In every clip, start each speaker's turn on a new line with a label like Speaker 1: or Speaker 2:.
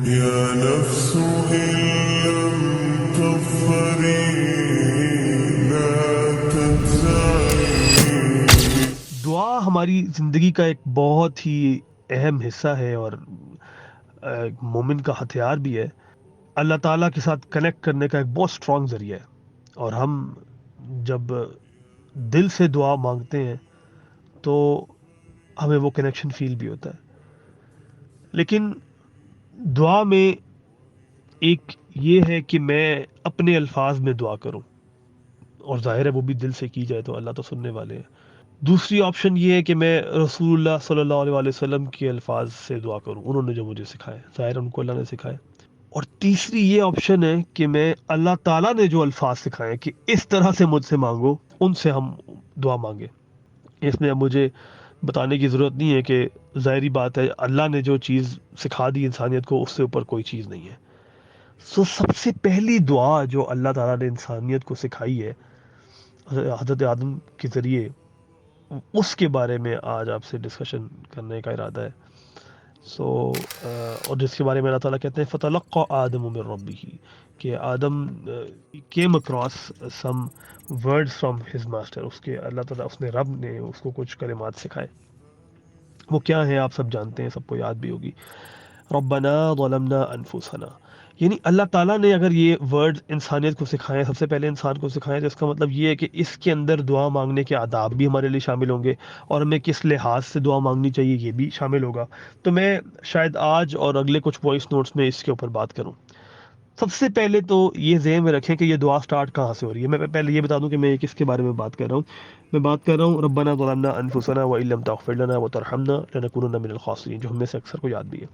Speaker 1: يا نفس إن لم تظفري لا تجزعي.
Speaker 2: دعا ہماری زندگی کا ایک بہت ہی اہم حصہ ہے اور مومن کا ہتھیار بھی ہے. اللہ تعالیٰ کے ساتھ کنیکٹ کرنے کا ایک بہت اسٹرانگ ذریعہ ہے. اور ہم جب دل سے دعا مانگتے ہیں تو ہمیں وہ کنیکشن فیل بھی ہوتا ہے. لیکن دعا میں ایک یہ ہے کہ میں اپنے الفاظ میں دعا کروں، اور ظاہر ہے وہ بھی دل سے کی جائے تو اللہ تو سننے والے ہیں. دوسری آپشن یہ ہے کہ میں رسول اللہ صلی اللہ علیہ وآلہ وسلم کے الفاظ سے دعا کروں، انہوں نے جو مجھے سکھائے، ظاہر ان کو اللہ نے سکھائے. اور تیسری یہ آپشن ہے کہ میں اللہ تعالیٰ نے جو الفاظ سکھائے کہ اس طرح سے مجھ سے مانگو، ان سے ہم دعا مانگیں. اس میں اب مجھے بتانے کی ضرورت نہیں ہے کہ ظاہری بات ہے اللہ نے جو چیز سکھا دی انسانیت کو اس سے اوپر کوئی چیز نہیں ہے. سو سب سے پہلی دعا جو اللہ تعالیٰ نے انسانیت کو سکھائی ہے حضرت آدم کے ذریعے، اس کے بارے میں آج آپ سے ڈسکشن کرنے کا ارادہ ہے. اور جس کے بارے میں اللہ تعالیٰ کہتے ہیں فَتَلَقَّى آدَمُ مِن رَبِّهِ، کہ آدم came across some words from his master. اس کے اللہ تعالیٰ اس نے رب نے اس کو کچھ کلمات سکھائے. وہ کیا ہیں آپ سب جانتے ہیں، سب کو یاد بھی ہوگی. ربنا ظلمنا انفسنا، یعنی اللہ تعالیٰ نے اگر یہ ورڈ انسانیت کو سکھائے، سب سے پہلے انسان کو سکھائے، تو اس کا مطلب یہ ہے کہ اس کے اندر دعا مانگنے کے آداب بھی ہمارے لیے شامل ہوں گے، اور ہمیں کس لحاظ سے دعا مانگنی چاہیے یہ بھی شامل ہوگا. تو میں شاید آج اور اگلے کچھ وائس نوٹس میں اس کے اوپر بات کروں. سب سے پہلے تو یہ ذہن میں رکھیں کہ یہ دعا سٹارٹ کہاں سے ہو رہی ہے. میں پہلے یہ بتا دوں کہ میں کس کے بارے میں بات کر رہا ہوں. میں بات کر رہا ہوں ربنا ظلمنا انفسنا وان لم تغفر لنا وترحمنا لنکونن من الخاسرین، جو ہم میں سے اکثر کو یاد بھی ہے.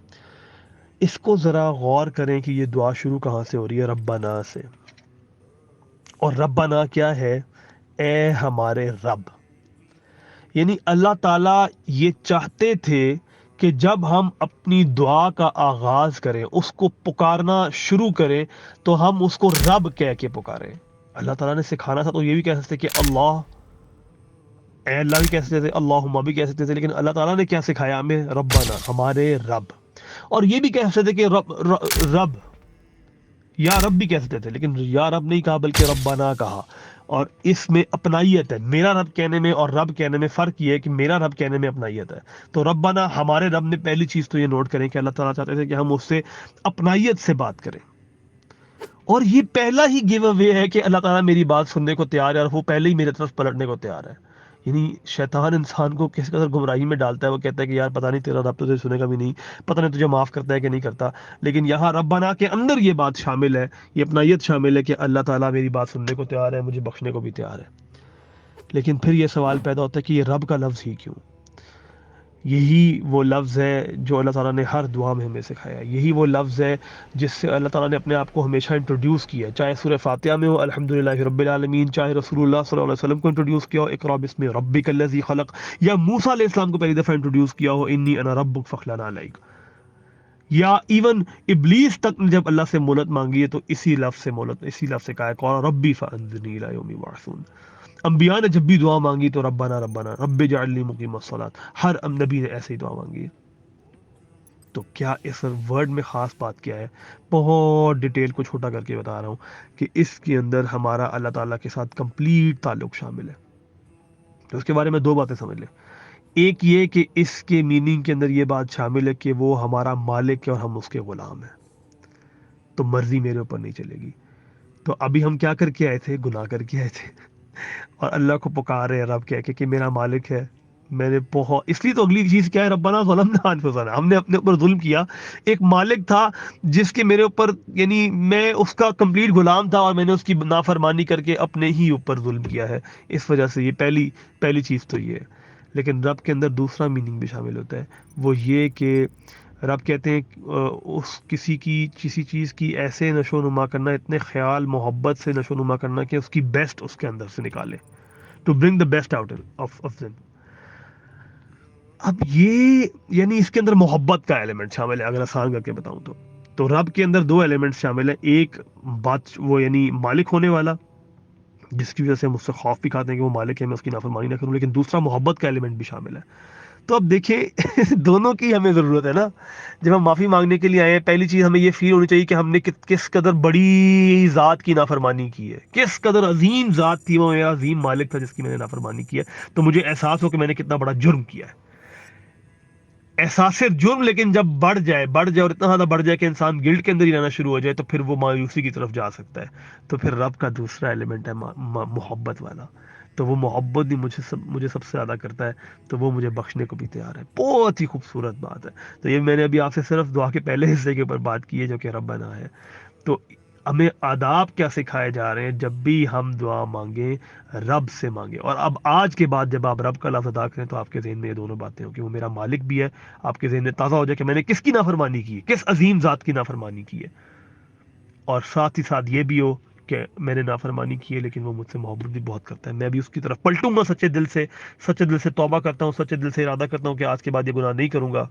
Speaker 2: اس کو ذرا غور کریں کہ یہ دعا شروع کہاں سے ہو رہی ہے، ربنا سے. اور ربنا کیا ہے؟ اے ہمارے رب. یعنی اللہ تعالیٰ یہ چاہتے تھے کہ جب ہم اپنی دعا کا آغاز کریں، اس کو پکارنا شروع کریں، تو ہم اس کو رب کہہ کے پکاریں. اللہ تعالیٰ نے سکھانا تھا تو یہ بھی کہہ سکتے کہ اللہ، اے اللہ بھی کہہ سکتے تھے، اللہم بھی کہہ سکتے تھے، لیکن اللہ تعالیٰ نے کیا سکھایا ہمیں؟ ربنا، ہمارے رب. اور یہ بھی کہہ سکتے تھے کہ رب یا رب بھی کہہ سکتے تھے، لیکن یا رب نہیں کہا بلکہ ربنا کہا. اور اس میں اپنائیت ہے. میرا رب کہنے میں اور رب کہنے میں فرق یہ ہے کہ میرا رب کہنے میں اپنائیت ہے. تو ربنا، ہمارے رب نے، پہلی چیز تو یہ نوٹ کریں کہ اللہ تعالیٰ چاہتے تھے کہ ہم اس سے اپنائیت سے بات کریں. اور یہ پہلا ہی گیو اوے ہے کہ اللہ تعالیٰ میری بات سننے کو تیار ہے، اور وہ پہلے ہی میرے طرف پلٹنے کو تیار ہے. یعنی شیطان انسان کو کس قدر گمراہی میں ڈالتا ہے. وہ کہتا ہے کہ یار پتہ نہیں تیرا رب تجھے سنے گا بھی نہیں، پتہ نہیں تجھے معاف کرتا ہے کہ نہیں کرتا. لیکن یہاں ربنا کے اندر یہ بات شامل ہے، یہ اپنائیت شامل ہے کہ اللہ تعالیٰ میری بات سننے کو تیار ہے، مجھے بخشنے کو بھی تیار ہے. لیکن پھر یہ سوال پیدا ہوتا ہے کہ یہ رب کا لفظ ہی کیوں؟ یہی وہ لفظ ہے جو اللہ تعالیٰ نے ہر دعا میں ہمیں سکھایا ہے. یہی وہ لفظ ہے جس سے اللہ تعالیٰ نے اپنے آپ کو ہمیشہ انٹروڈیوس کیا ہے، چاہے سورہ فاتحہ میں ہو الحمدللہ رب العالمین، چاہے رسول اللہ صلی اللہ علیہ وسلم کو انٹروڈیوس کیا ہو اقرا بسم ربک الذی خلق، یا موسیٰ علیہ السلام کو پہلی دفعہ انٹروڈیوس کیا ہو انی انا ربک فاخلع علیک، یا ایون ابلیس تک نے جب اللہ سے مہلت مانگی ہے تو اسی لفظ سے مہلت، اسی لفظ سے کہا ہے قال ربی فانظرنی الی یوم یبعثون. انبیاء نے جب بھی دعا مانگی تو ربنا ربنا رب اجعلنی مقیم الصلاۃ، ہر نبی نے ایسے ہی دعا مانگی ہے. تو کیا اس ورڈ میں خاص بات کیا ہے؟ بہت ڈیٹیل کو چھوٹا کر کے بتا رہا ہوں کہ اس کے اندر ہمارا اللہ تعالیٰ کے ساتھ کمپلیٹ تعلق شامل ہے. تو اس کے بارے میں دو باتیں سمجھ لیں. ایک یہ کہ اس کے میننگ کے اندر یہ بات شامل ہے کہ وہ ہمارا مالک ہے اور ہم اس کے غلام ہیں، تو مرضی میرے اوپر نہیں چلے گی. تو ابھی ہم کیا کر کے آئے تھے؟ گناہ کر کے آئے تھے، اور اللہ کو پکار رہے ہیں رب کہہ کے کہ میرا مالک ہے. میں نے بہت، اس لیے تو اگلی چیز کیا ہے؟ ربنا ظلمنا انفسنا، ہم نے اپنے اوپر ظلم کیا. ایک مالک تھا جس کے میرے اوپر، یعنی میں اس کا کمپلیٹ غلام تھا، اور میں نے اس کی نافرمانی کر کے اپنے ہی اوپر ظلم کیا ہے. اس وجہ سے یہ پہلی چیز تو یہ ہے. لیکن رب کے اندر دوسرا میننگ بھی شامل ہوتا ہے، وہ یہ کہ رب کہتے ہیں اس کسی چیز کی ایسے نشو و نما کرنا، اتنے خیال محبت سے نشو و نما کرنا کہ اس کی بیسٹ اس کے اندر سے نکالے، to bring the best out of them. اب یہ یعنی اس کے اندر محبت کا ایلیمنٹ شامل ہے، اگر آسان کر کے بتاؤں تو رب کے اندر دو ایلیمنٹ شامل ہیں. ایک بات وہ یعنی مالک ہونے والا، جس کی وجہ سے ہم اس سے خوف بھی کھاتے ہیں کہ وہ مالک ہے، میں اس کی نافرمانی نہ کروں. لیکن دوسرا محبت کا ایلیمنٹ بھی شامل ہے. تو اب دیکھیں دونوں کی ہمیں ضرورت ہے نا. جب ہم معافی مانگنے کے لیے آئے ہیں، پہلی چیز ہمیں یہ فیل ہونی چاہیے کہ ہم نے کس قدر بڑی ذات کی نافرمانی کی ہے، کس قدر عظیم ذات تھی وہ، میرا عظیم مالک تھا جس کی میں نے نافرمانی کی ہے. تو مجھے احساس ہو کہ میں نے کتنا بڑا جرم کیا ہے. احساس جرم لیکن جب بڑھ جائے اور اتنا زیادہ بڑھ جائے کہ انسان گلٹ کے اندر ہی رہنا شروع ہو جائے، تو پھر وہ مایوسی کی طرف جا سکتا ہے. تو پھر رب کا دوسرا ایلیمنٹ ہے محبت والا. تو وہ محبت بھی مجھے سب سے زیادہ کرتا ہے، تو وہ مجھے بخشنے کو بھی تیار ہے. بہت ہی خوبصورت بات ہے. تو یہ میں نے ابھی آپ سے صرف دعا کے پہلے حصے کے اوپر بات کی ہے جو کہ ربنا ہے. تو ہمیں آداب کیا سکھائے جا رہے ہیں؟ جب بھی ہم دعا مانگیں رب سے مانگیں. اور اب آج کے بعد جب آپ رب کا لفظ ادا کریں تو آپ کے ذہن میں یہ دونوں باتیں ہوں کہ وہ میرا مالک بھی ہے. آپ کے ذہن میں تازہ ہو جائے کہ میں نے کس کی نافرمانی کی ہے، کس عظیم ذات کی نافرمانی کی ہے. اور ساتھ ہی ساتھ یہ بھی ہو کہ میں نے نافرمانی کی ہے لیکن وہ مجھ سے محبت بھی بہت کرتا ہے، میں بھی اس کی طرف پلٹوں گا سچے دل سے توبہ کرتا ہوں، سچے دل سے ارادہ کرتا ہوں کہ آج کے بعد یہ گناہ نہیں کروں گا.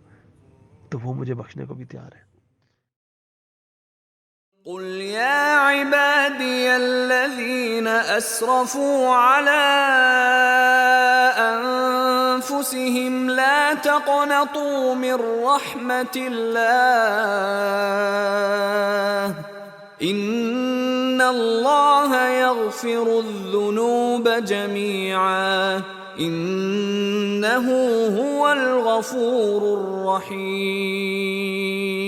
Speaker 2: تو وہ مجھے بخشنے کو بھی تیار ہے.
Speaker 3: قل يا عبادي الذين أسرفوا على أنفسهم لا تقنطوا من رحمة الله إن الله يغفر الذنوب جميعا إنه هو الغفور الرحيم.